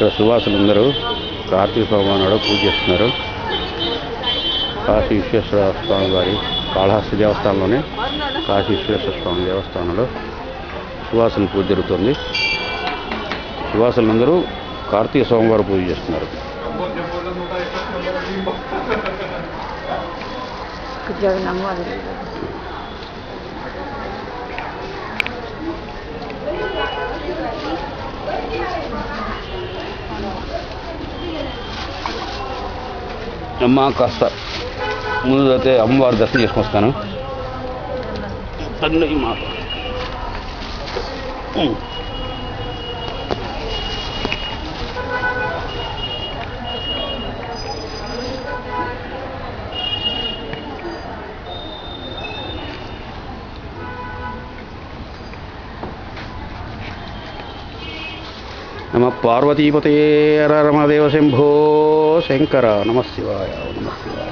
ఇక్కడ సువాసులందరూ కార్తీక సోమవారం నాడు పూజ చేస్తున్నారు. కాశీ విశ్వేశ్వర స్వామి వారి కాళహస్తి దేవస్థానంలోనే కాశీ విశ్వేశ్వర స్వామి దేవస్థానంలో సువాసన పూజ జరుగుతుంది. సువాసులందరూ కార్తీక సోమవారం పూజ చేస్తున్నారు. అమ్మ కాస్త ముందు అయితే అమ్మవారి దర్శనం చేసుకొస్తాను. అన్నీ మాట నమ పార్వతీపతయే హర రమదేవ శంభో శంకర. నమ శివాయ నమ శివాయ.